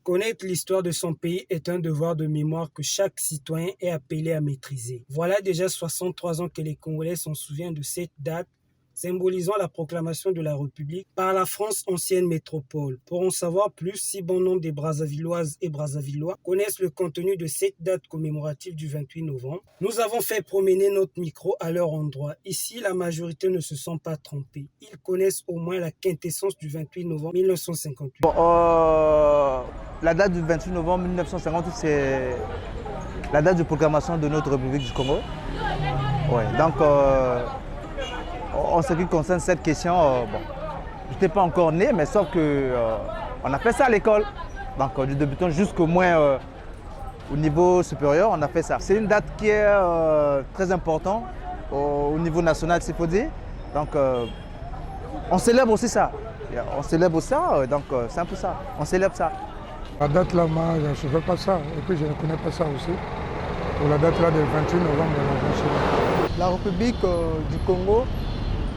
Connaître l'histoire de son pays est un devoir de mémoire que chaque citoyen est appelé à maîtriser. Voilà déjà 63 ans que les Congolais s'en souviennent de cette date symbolisant la proclamation de la République par la France ancienne métropole. Pour en savoir plus, si bon nombre des Brazzavilloises et Brazzavillois connaissent le contenu de cette date commémorative du 28 novembre, nous avons fait promener notre micro à leur endroit. Ici, la majorité ne se sont pas trompés. Ils connaissent au moins la quintessence du 28 novembre 1958. La date du 28 novembre 1958, c'est la date de proclamation de notre République du Congo. Ouais, donc, en ce qui concerne cette question, je n'étais pas encore né, mais sauf que on a fait ça à l'école. Donc, du débutant jusqu'au moins au niveau supérieur, on a fait ça. C'est une date qui est très importante au niveau national, s'il faut dire. Donc, on célèbre aussi ça. On célèbre ça, donc c'est un peu ça. On célèbre ça. La date là, moi, je ne fais pas ça. Et puis, je ne connais pas ça aussi. Pour la date là du 28 novembre, la République du Congo,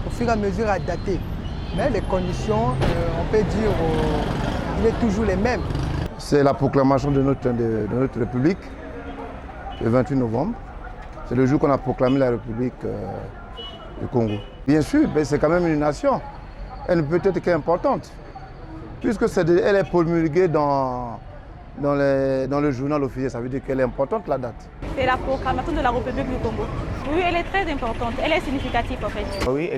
au fur et à mesure, a daté. Mais les conditions, on peut dire, il est toujours les mêmes. C'est la proclamation de notre République, le 28 novembre. C'est le jour qu'on a proclamé la République du Congo. Bien sûr, c'est quand même une nation. Elle ne peut être qu'importante, puisque elle est promulguée dans le journal officiel. Ça veut dire qu'elle est importante, la date. C'est la proclamation de la République du Congo. Oui, elle est très importante. Elle est significative, en fait. Oui,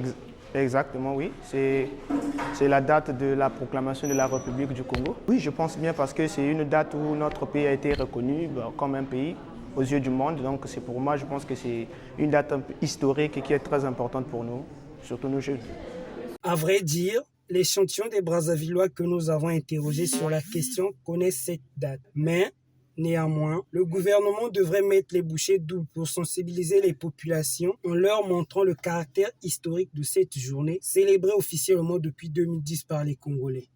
exactement, oui. C'est la date de la proclamation de la République du Congo. Oui, je pense bien parce que c'est une date où notre pays a été reconnu comme un pays aux yeux du monde. Donc c'est pour moi, je pense que c'est une date un peu historique et qui est très importante pour nous, surtout nos jeunes. À vrai dire, l'échantillon des Brazzavillois que nous avons interrogés sur la question connaissent cette date. Mais, néanmoins, le gouvernement devrait mettre les bouchées doubles pour sensibiliser les populations en leur montrant le caractère historique de cette journée, célébrée officiellement depuis 2010 par les Congolais.